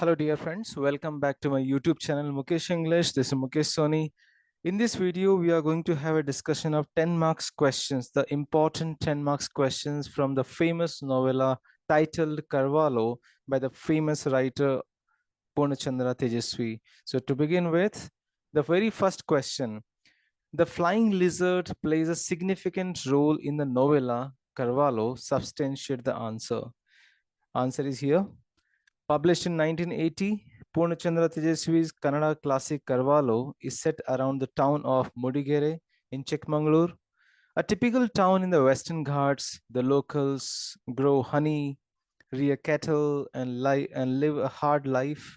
Hello, dear friends. Welcome back to my YouTube channel, Mukesh English. This is Mukesh Soni. In this video, we are going to have a discussion of 10 marks questions, the important 10 marks questions from the famous novella titled Carvalho by the famous writer Purnachandra Tejaswi. So to begin with, the very first question, the flying lizard plays a significant role in the novella Carvalho. Substantiate the answer. Answer is here. Published in 1980, Purnachandra Tejaswi's Kannada classic Carvalho is set around the town of Mudigere in Chikmagalur, a typical town in the Western Ghats. The locals grow honey, rear cattle, and live a hard life,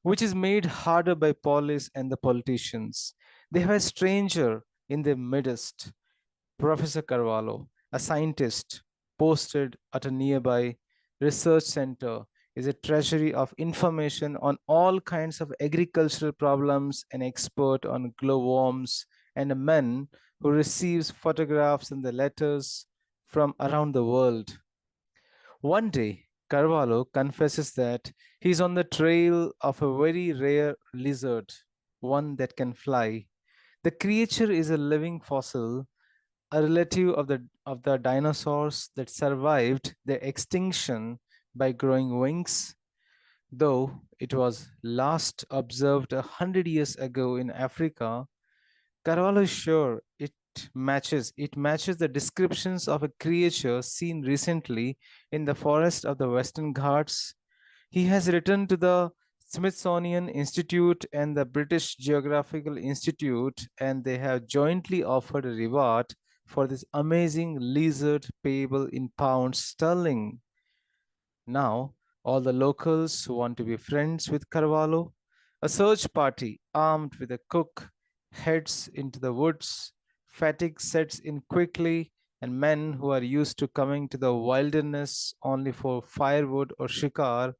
which is made harder by police and the politicians. They have a stranger in their midst, Professor Carvalho, a scientist posted at a nearby research center, is a treasury of information on all kinds of agricultural problems, an expert on glowworms, and a man who receives photographs and the letters from around the world. One day, Carvalho confesses that he is on the trail of a very rare lizard, one that can fly. The creature is a living fossil, a relative of the dinosaurs that survived their extinction by growing wings. Though it was last observed 100 years ago in Africa, Carvalho is sure it matches the descriptions of a creature seen recently in the forest of the Western Ghats. He has written to the Smithsonian Institute and the British Geographical Institute, and they have jointly offered a reward for this amazing lizard payable in pounds sterling. Now, all the locals who want to be friends with Carvalho, a search party armed with a cook heads into the woods. Fatigue sets in quickly, and men who are used to coming to the wilderness only for firewood or shikar,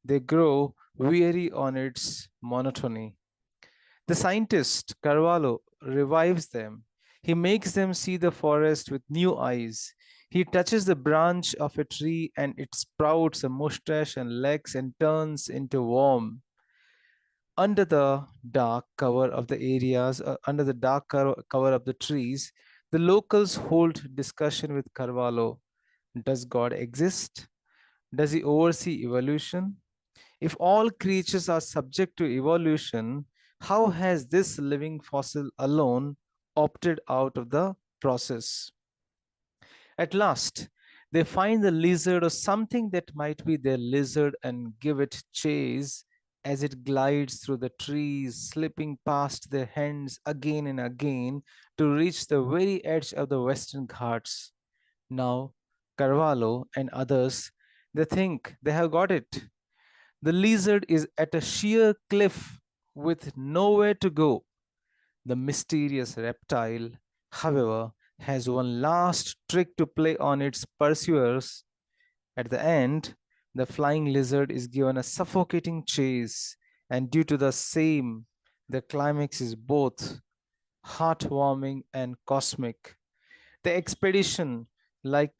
they grow weary on its monotony. The scientist, Carvalho, revives them. He makes them see the forest with new eyes. He touches the branch of a tree and it sprouts a mustache and legs and turns into worm. Under the dark cover of the trees, the locals hold discussion with Carvalho. Does God exist? Does he oversee evolution? If all creatures are subject to evolution, how has this living fossil alone opted out of the process? At last, they find the lizard or something that might be their lizard and give it chase as it glides through the trees, slipping past their hands again and again to reach the very edge of the Western Ghats. Now, Carvalho and others, they think they have got it. The lizard is at a sheer cliff with nowhere to go. The mysterious reptile, however, has one last trick to play on its pursuers. At the end, the flying lizard is given a suffocating chase, and due to the same, the climax is both heartwarming and cosmic. The expedition, like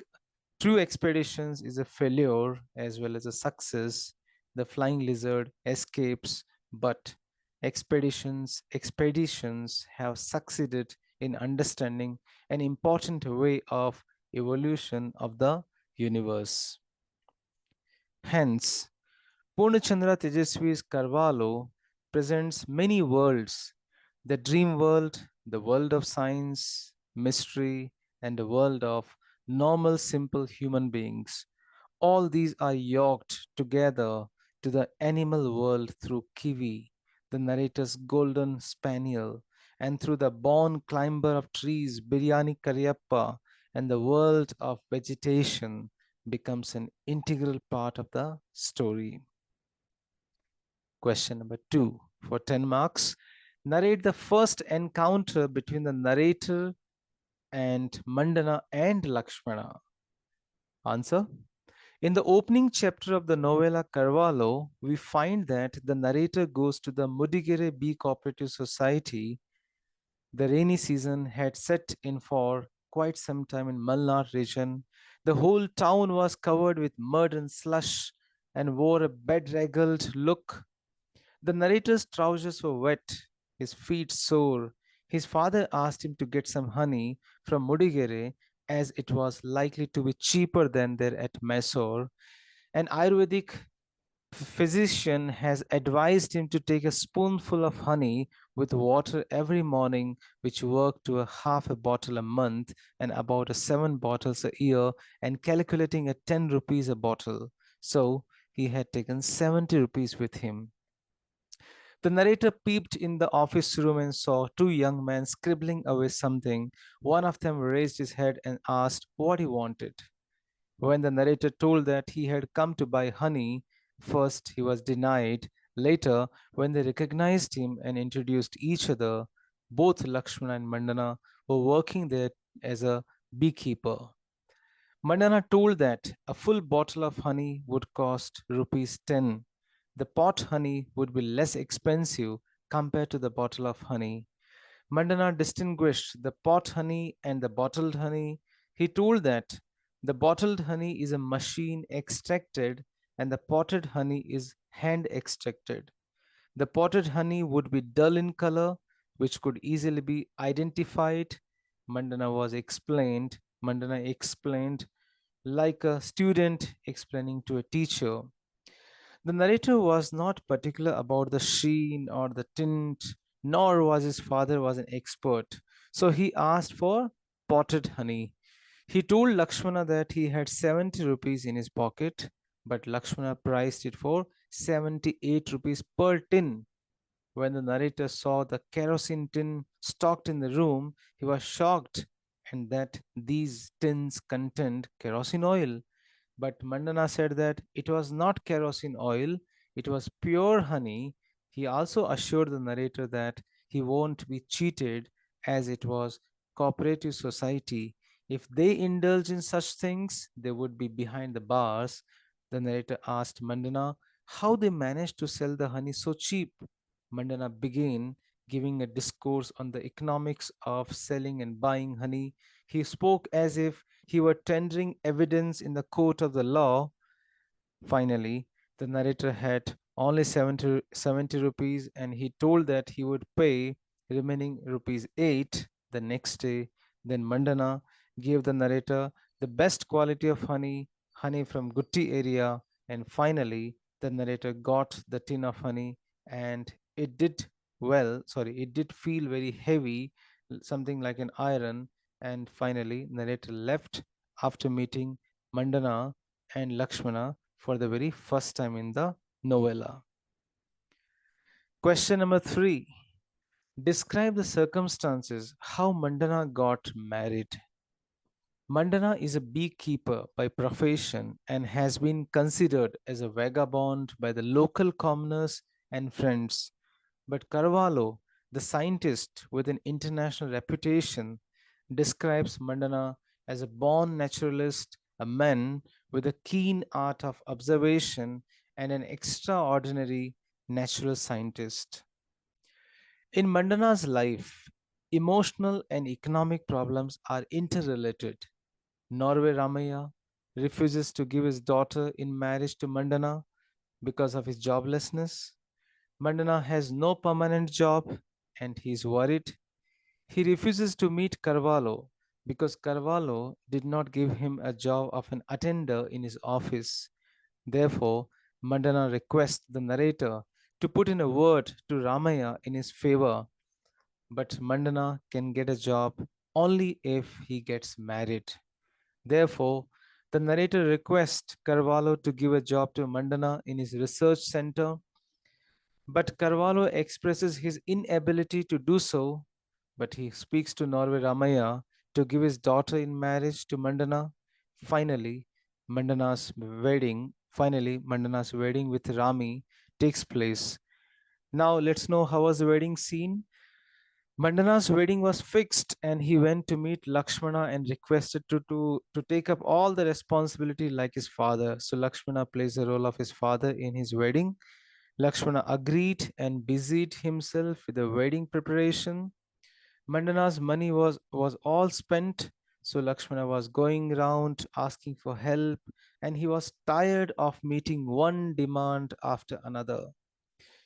true expeditions, is a failure as well as a success. The flying lizard escapes, but expeditions have succeeded in understanding an important way of evolution of the universe. Hence, Purnachandra Tejaswi's Carvalho presents many worlds: the dream world, the world of science, mystery, and the world of normal, simple human beings. All these are yoked together to the animal world through Kiwi, the narrator's golden spaniel, and through the born climber of trees, Biryani Karyappa, and the world of vegetation becomes an integral part of the story. Question number 2 for 10 marks. Narrate the first encounter between the narrator and Mandanna and Lakshmana. Answer. In the opening chapter of the novella Carvalho, we find that the narrator goes to the Mudigere Bee Cooperative Society. The rainy season had set in for quite some time in Malnar region. The whole town was covered with mud and slush, and wore a bedraggled look. The narrator's trousers were wet, his feet sore. His father asked him to get some honey from Mudigere as it was likely to be cheaper than there at Mysore. An Ayurvedic physician has advised him to take a spoonful of honey with water every morning, which worked to a half a bottle a month and about a 7 bottles a year, and calculating at 10 rupees a bottle. So he had taken 70 rupees with him. The narrator peeped in the office room and saw two young men scribbling away something. One of them raised his head and asked what he wanted. When the narrator told that he had come to buy honey, first he was denied. Later, when they recognized him and introduced each other, both Lakshmana and Mandana were working there as a beekeeper. Mandana told that a full bottle of honey would cost rupees 10. The pot honey would be less expensive compared to the bottle of honey. Mandana distinguished the pot honey and the bottled honey. He told that the bottled honey is a machine extracted and the potted honey is hand extracted. The potted honey would be dull in color, which could easily be identified. Mandana explained like a student explaining to a teacher. The narrator was not particular about the sheen or the tint, nor was his father was an expert. So he asked for potted honey. He told Lakshmana that he had 70 rupees in his pocket, but Lakshmana priced it for 78 rupees per tin. When the narrator saw the kerosene tin stocked in the room, he was shocked and that these tins contained kerosene oil. But Mandana said that it was not kerosene oil, it was pure honey. He also assured the narrator that he won't be cheated as it was cooperative society. If they indulge in such things, they would be behind the bars. The narrator asked Mandana how they managed to sell the honey so cheap. Mandana began giving a discourse on the economics of selling and buying honey. He spoke as if he were tendering evidence in the court of the law. Finally, the narrator had only 70 rupees and he told that he would pay remaining rupees 8 the next day. Then Mandana gave the narrator the best quality of honey, honey from Gutti area, and finally the narrator got the tin of honey and it did feel very heavy, something like an iron, and finally narrator left after meeting Mandana and Lakshmana for the very first time in the novella. Question number 3. Describe the circumstances how Mandana got married. Mandana is a beekeeper by profession and has been considered as a vagabond by the local commoners and friends. But Carvalho, the scientist with an international reputation, describes Mandana as a born naturalist, a man with a keen art of observation, and an extraordinary natural scientist. In Mandana's life, emotional and economic problems are interrelated. Norway Ramaya refuses to give his daughter in marriage to Mandana because of his joblessness. Mandana has no permanent job and he is worried. He refuses to meet Carvalho because Carvalho did not give him a job of an attender in his office. Therefore, Mandana requests the narrator to put in a word to Ramaya in his favor, but Mandana can get a job only if he gets married. Therefore, the narrator requests Carvalho to give a job to Mandana in his research center, but Carvalho expresses his inability to do so, but he speaks to Norway Ramaya to give his daughter in marriage to Mandana. Finally, Mandana's wedding with Rami takes place. Now let's know how was the wedding scene. Mandana's wedding was fixed and he went to meet Lakshmana and requested to take up all the responsibility like his father. So Lakshmana plays the role of his father in his wedding. Lakshmana agreed and busied himself with the wedding preparation. Mandana's money was all spent, so Lakshmana was going around asking for help and he was tired of meeting one demand after another.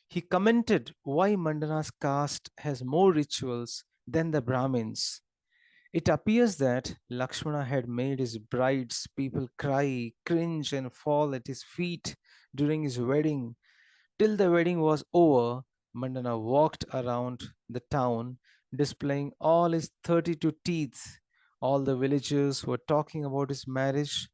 He commented why Mandana's caste has more rituals than the Brahmins. It appears that Lakshmana had made his bride's people cry, cringe, and fall at his feet during his wedding. Till the wedding was over, Mandana walked around the town, displaying all his 32 teeth. All the villagers were talking about his marriage.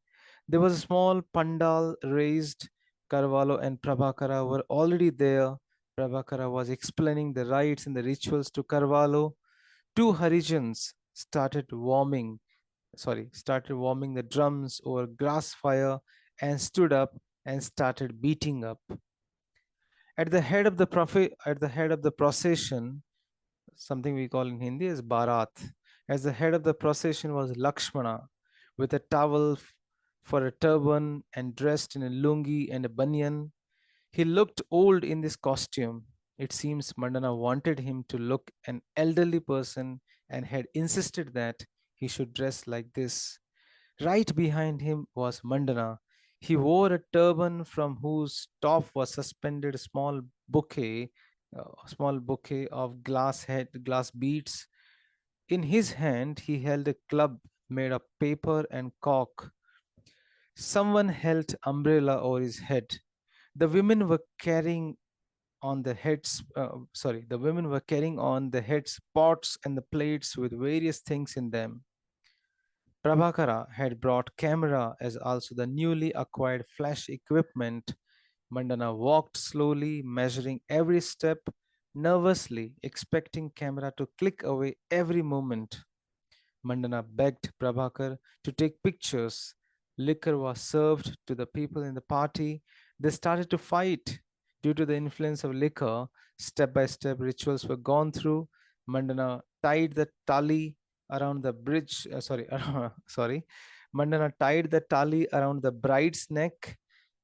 There was a small pandal raised. Carvalho and Prabhakara were already there. Prabhakara was explaining the rites and the rituals to Carvalho. Two Harijans started warming the drums over grass fire and stood up and started beating up. At the head of the procession, something we call in Hindi as Bharat, as the head of the procession was Lakshmana with a towel for a turban and dressed in a lungi and a banyan. He looked old in this costume. It seems Mandana wanted him to look an elderly person and had insisted that he should dress like this. Right behind him was Mandana. He wore a turban from whose top was suspended a small bouquet of glass beads. In his hand, he held a club made of paper and cork. Someone held umbrella over his head. The women were carrying on the heads the women were carrying on the heads pots and the plates with various things in them. Prabhakara had brought camera as also the newly acquired flash equipment. Mandana walked slowly, measuring every step, nervously expecting camera to click away every moment. Mandana begged Prabhakar to take pictures. Liquor was served to the people in the party. They started to fight. Due to the influence of liquor, step by step rituals were gone through. Mandana tied the tali around the bridge. Sorry. Mandana tied the tali around the bride's neck,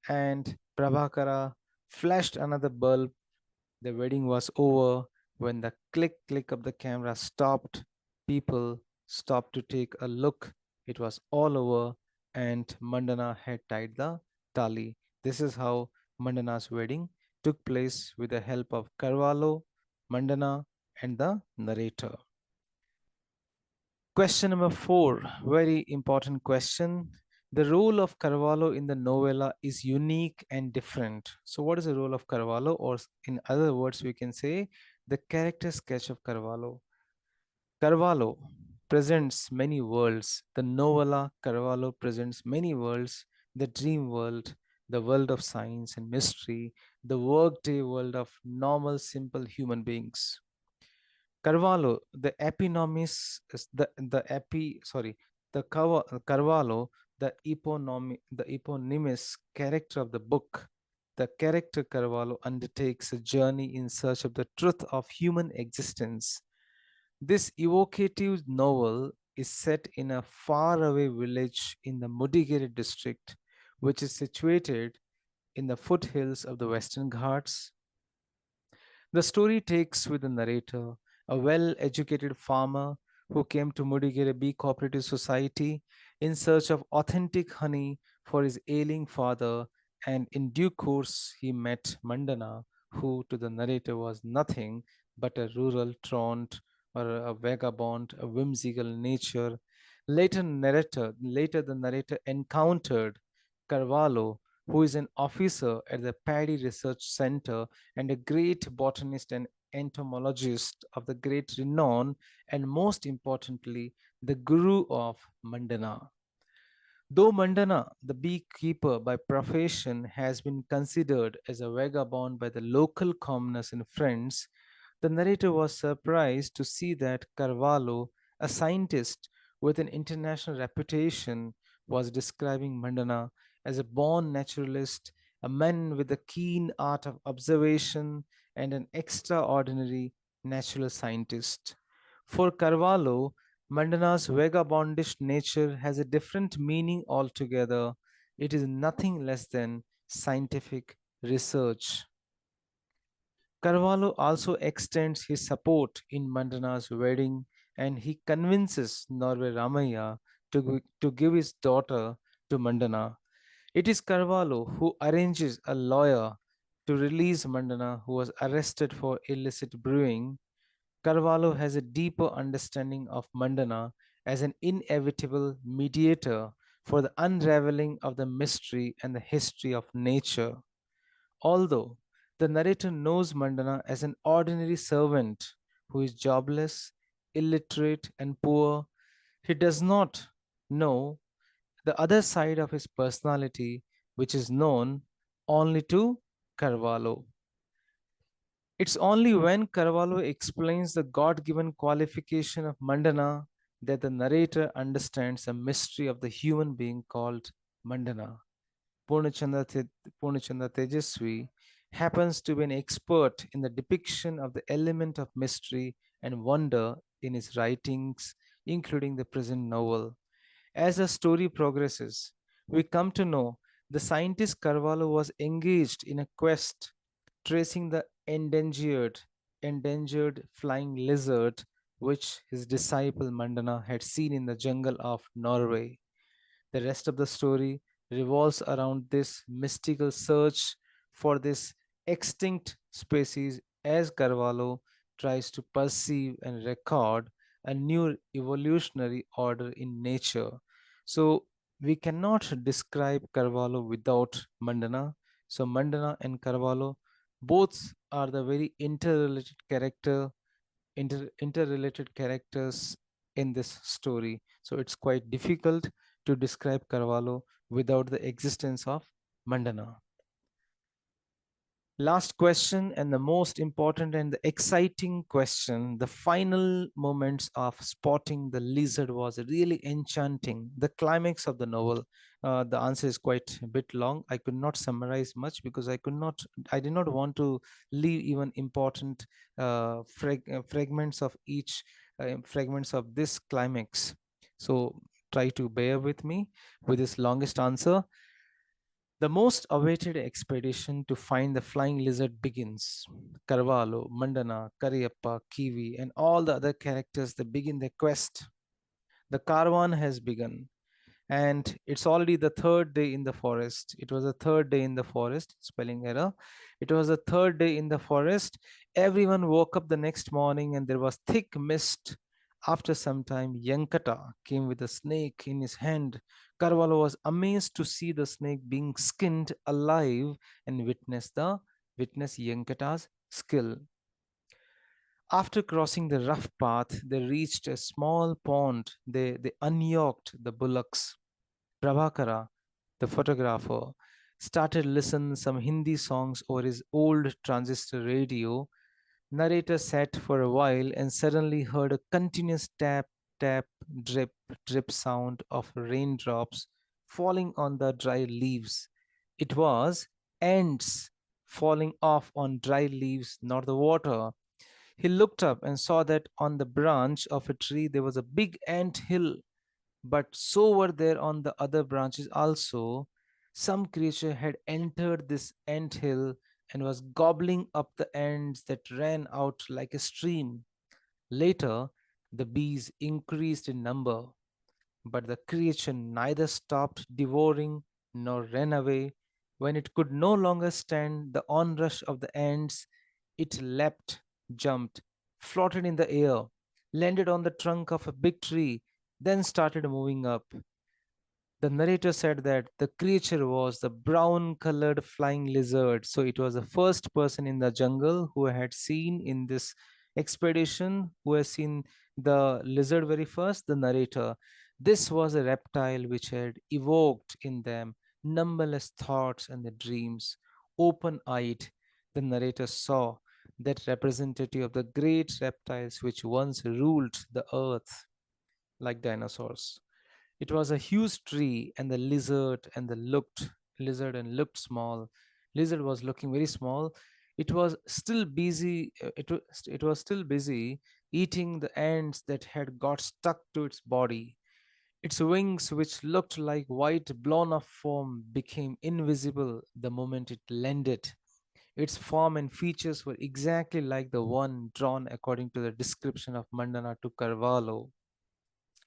and Prabhakara flashed another bulb. The wedding was over when the click of the camera stopped. People stopped to take a look. It was all over, and Mandana had tied the tali. This is how Mandana's wedding took place with the help of Carvalho, Mandana, and the narrator. Question number 4, very important question. The role of Carvalho in the novella is unique and different. So, what is the role of Carvalho? Or, in other words, we can say the character sketch of Carvalho. Carvalho presents many worlds. The novella Carvalho presents many worlds: the dream world, the world of science and mystery, the workday world of normal, simple human beings. Carvalho, the eponymous, the epi, sorry, the Carvalho, the eponymous character of the book. The character Carvalho undertakes a journey in search of the truth of human existence. This evocative novel is set in a faraway village in the Mudigere district, which is situated in the foothills of the Western Ghats. The story takes with the narrator, a well educated farmer who came to Mudigere Bee Cooperative Society in search of authentic honey for his ailing father, and in due course he met Mandana, who to the narrator was nothing but a rural truant or a vagabond, a whimsical nature. Later the narrator encountered Carvalho, who is an officer at the Paddy Research Center and a great botanist and entomologist of the great renown, and most importantly, the guru of Mandana. Though Mandana, the beekeeper by profession, has been considered as a vagabond by the local commoners and friends, the narrator was surprised to see that Carvalho, a scientist with an international reputation, was describing Mandana as a born naturalist, a man with a keen art of observation, and an extraordinary natural scientist. For Carvalho, Mandana's vagabondish nature has a different meaning altogether. It is nothing less than scientific research. Carvalho also extends his support in Mandana's wedding, and he convinces Norway Ramaya to give his daughter to Mandana. It is Carvalho who arranges a lawyer to release Mandanna, who was arrested for illicit brewing. Carvalho has a deeper understanding of Mandanna as an inevitable mediator for the unraveling of the mystery and the history of nature. Although the narrator knows Mandanna as an ordinary servant who is jobless, illiterate, and poor, he does not know the other side of his personality, which is known only to Carvalho. It's only when Carvalho explains the God given qualification of Mandanna that the narrator understands the mystery of the human being called Mandanna. Purnachandra, Purnachandra Tejaswi happens to be an expert in the depiction of the element of mystery and wonder in his writings, including the present novel. As the story progresses, we come to know the scientist Carvalho was engaged in a quest tracing the endangered flying lizard which his disciple Mandana had seen in the jungle of Norway. The rest of the story revolves around this mystical search for this extinct species as Carvalho tries to perceive and record a new evolutionary order in nature. So we cannot describe Carvalho without Mandana. So Mandana and Carvalho both are the very interrelated characters in this story. So it's quite difficult to describe Carvalho without the existence of Mandana. Last question, and the most important and the exciting question. The final moments of spotting the lizard was really enchanting. The climax of the novel. The answer is quite a bit long. I could not summarize much because I did not want to leave even important fragments of each fragments of this climax. So try to bear with me with this longest answer. The most awaited expedition to find the flying lizard begins. Carvalho, Mandana, Cariappa, Kiwi, and all the other characters that begin their quest. The caravan has begun, and it's already the third day in the forest. It was the third day in the forest, spelling error. It was the third day in the forest. Everyone woke up the next morning, and there was thick mist. After some time, Yankata came with a snake in his hand. Carvalho was amazed to see the snake being skinned alive and witness Yankata's skill. After crossing the rough path, they reached a small pond. They unyoked the bullocks. Prabhakara, the photographer, started listening some Hindi songs over his old transistor radio. Narrator sat for a while and suddenly heard a continuous tap, tap, drip, drip sound of raindrops falling on the dry leaves. It was ants falling off on dry leaves, not the water. He looked up and saw that on the branch of a tree there was a big ant hill, but so were there on the other branches also. Some creature had entered this ant hill and was gobbling up the ants that ran out like a stream. Later, the bees increased in number, but the creature neither stopped devouring nor ran away. When it could no longer stand the onrush of the ants, it leapt, jumped, floated in the air, landed on the trunk of a big tree, then started moving up. The narrator said that the creature was the brown colored flying lizard. So it was the first person in the jungle who had seen in this expedition, who has seen the lizard very first, the narrator. This was a reptile which had evoked in them numberless thoughts and the dreams. Open eyed, the narrator saw that representative of the great reptiles which once ruled the earth like dinosaurs. It was a huge tree, and the lizard and looked small. Lizard was looking very small. It was still busy. It was still busy eating the ants that had got stuck to its body. Its wings, which looked like white blown off foam, became invisible the moment it landed. Its form and features were exactly like the one drawn according to the description of Mandana to Carvalho.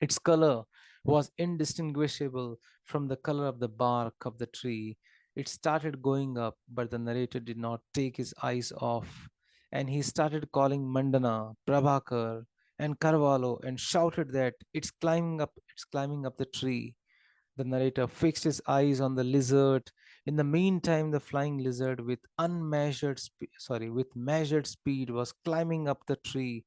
Its color was indistinguishable from the color of the bark of the tree. It started going up, but the narrator did not take his eyes off, and he started calling Mandana, Prabhakar, and Carvalho and shouted that it's climbing up the tree. The narrator fixed his eyes on the lizard. In the meantime, the flying lizard with measured speed was climbing up the tree.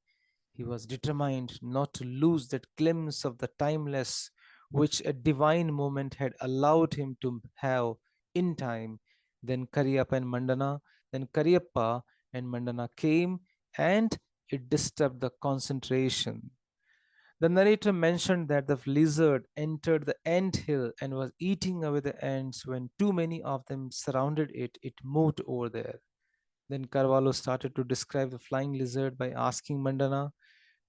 He was determined not to lose that glimpse of the timeless which a divine moment had allowed him to have in time. Then Kariyappa and Mandana came, and it disturbed the concentration. The narrator mentioned that the lizard entered the ant hill and was eating away the ants. When too many of them surrounded it, it moved over there. Then Carvalho started to describe the flying lizard by asking Mandana,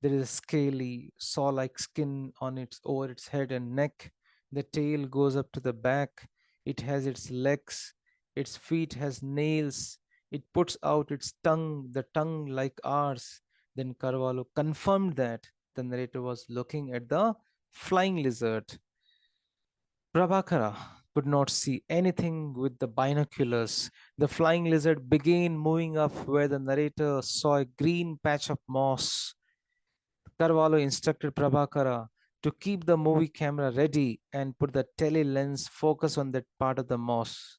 there is a scaly, saw-like skin on its over its head and neck. The tail goes up to the back. It has its legs. Its feet has nails. It puts out its tongue, the tongue like ours. Then Carvalho confirmed that the narrator was looking at the flying lizard. Prabhakara could not see anything with the binoculars. The flying lizard began moving up where the narrator saw a green patch of moss. Carvalho instructed Prabhakara to keep the movie camera ready and put the tele lens focus on that part of the moss.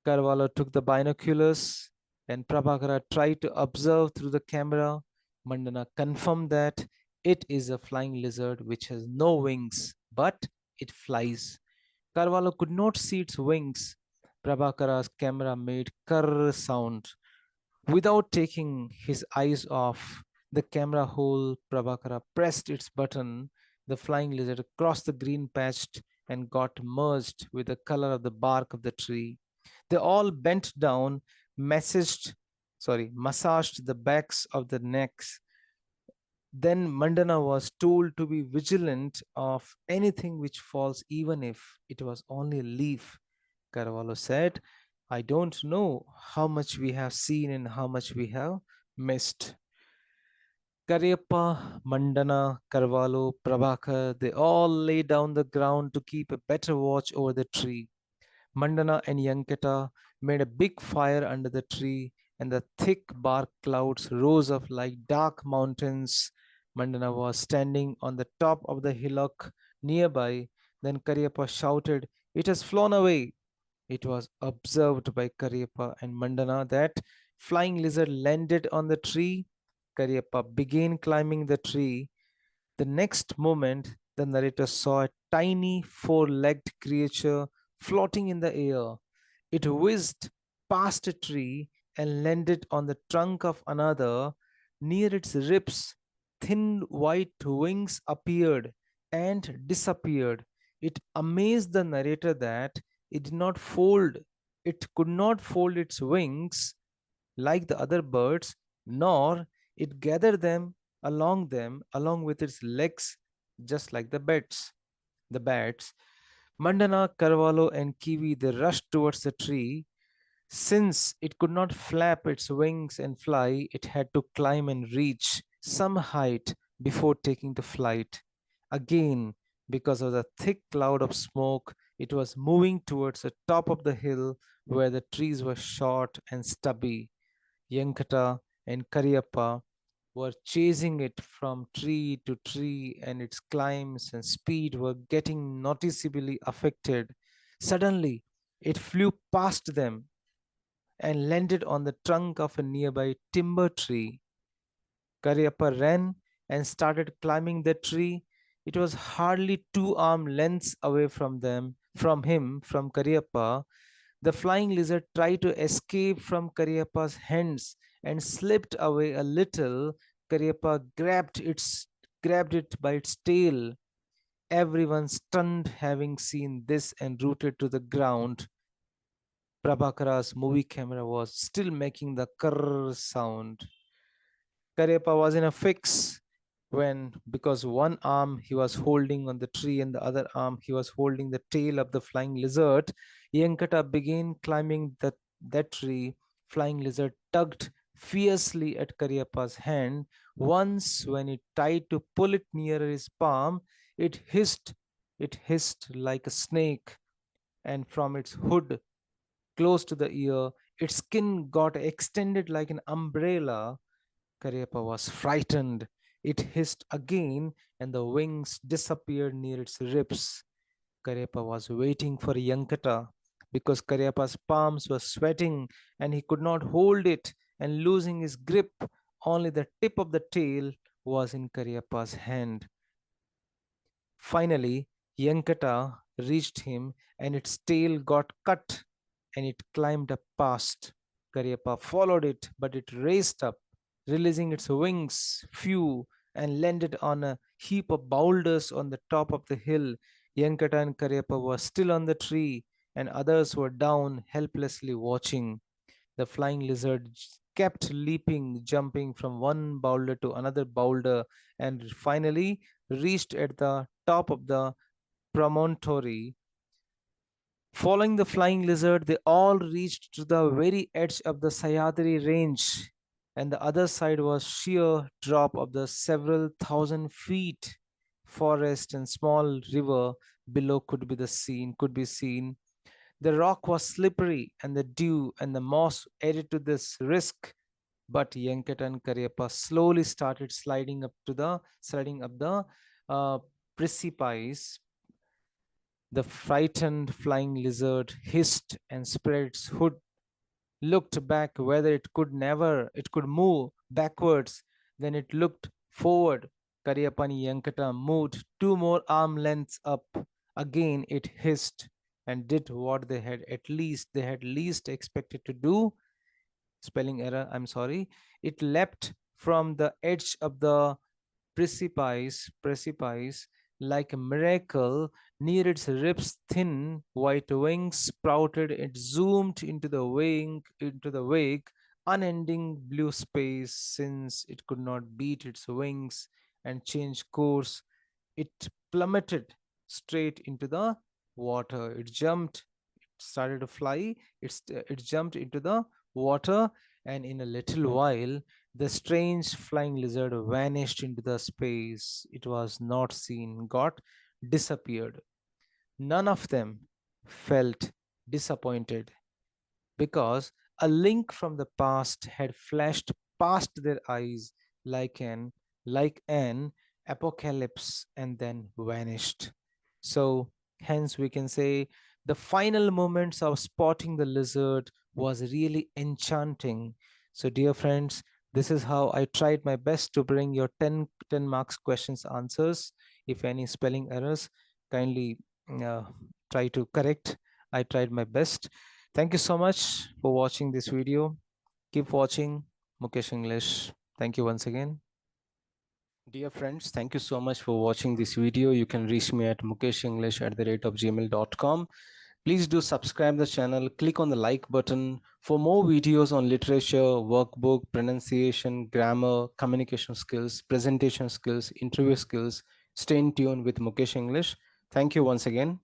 Carvalho took the binoculars and Prabhakara tried to observe through the camera. Mandana confirmed that it is a flying lizard which has no wings, but it flies. Carvalho could not see its wings. Prabhakara's camera made kurr sound. Without taking his eyes off the camera hole, Prabhakara pressed its button. The flying lizard crossed the green patch and got merged with the color of the bark of the tree. They all bent down, massaged the backs of their necks. Then Mandana was told to be vigilant of anything which falls, even if it was only a leaf. Carvalho said, I don't know how much we have seen and how much we have missed. Cariappa, Mandana, Carvalho, Prabhakar, they all lay down the ground to keep a better watch over the tree. Mandana and Yanketa made a big fire under the tree, and the thick bark clouds rose up like dark mountains. Mandana was standing on the top of the hillock nearby. Then Cariappa shouted, it has flown away. It was observed by Cariappa and Mandana that flying lizard landed on the tree. Cariappa began climbing the tree. The next moment, the narrator saw a tiny four-legged creature floating in the air. It whizzed past a tree and landed on the trunk of another. Near its ribs, thin white wings appeared and disappeared. It amazed the narrator that it did not fold. It could not fold its wings like the other birds, nor it gathered them along with its legs, just like the bats. Mandana, Carvalho, and Kiwi they rushed towards the tree. Since it could not flap its wings and fly, it had to climb and reach some height before taking to flight. Again, because of the thick cloud of smoke, it was moving towards the top of the hill where the trees were short and stubby. Yankata and Cariappa were chasing it from tree to tree, and its climbs and speed were getting noticeably affected. Suddenly, it flew past them and landed on the trunk of a nearby timber tree. Cariappa ran and started climbing the tree. It was hardly 2 arm lengths away from Cariappa. The flying lizard tried to escape from Cariappa's hands and slipped away a little. Cariappa grabbed it by its tail. Everyone stunned having seen this and rooted to the ground. Prabhakara's movie camera was still making the kurr sound. Cariappa was in a fix when, because one arm he was holding on the tree and the other arm he was holding the tail of the flying lizard, Yankata began climbing that tree. Flying lizard tugged fiercely at Cariappa's hand. Once, when it tried to pull it nearer his palm, it hissed It hissed like a snake, and from its hood close to the ear, its skin got extended like an umbrella. Cariappa was frightened. It hissed again, and the wings disappeared near its ribs. Cariappa was waiting for Yankata because Cariappa's palms were sweating and he could not hold it, and losing his grip, only the tip of the tail was in Cariappa's hand. Finally, Yankata reached him and its tail got cut and it climbed up past. Cariappa followed it, but it raced up, releasing its wings, flew, and landed on a heap of boulders on the top of the hill. Yankata and Cariappa were still on the tree, and others were down, helplessly watching. The flying lizard kept leaping, jumping from one boulder to another boulder, and finally reached at the top of the promontory. Following the flying lizard, they all reached to the very edge of the Sayadri range, and the other side was sheer drop of the several thousand feet. Forest and small river below could be seen. The rock was slippery, and the dew and the moss added to this risk. But Yanket and Cariappa slowly started sliding up the uh, precipice. The frightened flying lizard hissed and spread its hood, looked back whether it could move backwards. Then it looked forward. Cariappa and Yankata moved 2 more arm lengths up. Again it hissed and did what they had least expected to do. Spelling error, I'm sorry. It leapt from the edge of the precipice like a miracle. Near its ribs thin white wings sprouted. It zoomed into the wake, unending blue space. Since it could not beat its wings and change course, it plummeted straight into the water. It jumped, it started to fly, it jumped into the water, and in a little while the strange flying lizard vanished into the space. It was not seen, got disappeared. None of them felt disappointed because a link from the past had flashed past their eyes like an apocalypse and then vanished. So hence we can say the final moments of spotting the lizard was really enchanting. So dear friends, this is how I tried my best to bring your 10 marks questions answers. If any spelling errors, kindly uh, try to correct. I tried my best. Thank you so much for watching this video. Keep watching Mukesh English. Thank you once again. Dear friends, thank you so much for watching this video. You can reach me at mukeshenglish@gmail.com. Please do subscribe the channel, click on the like button for more videos on literature, workbook, pronunciation, grammar, communication skills, presentation skills, interview skills. Stay in tune with Mukesh English. Thank you once again.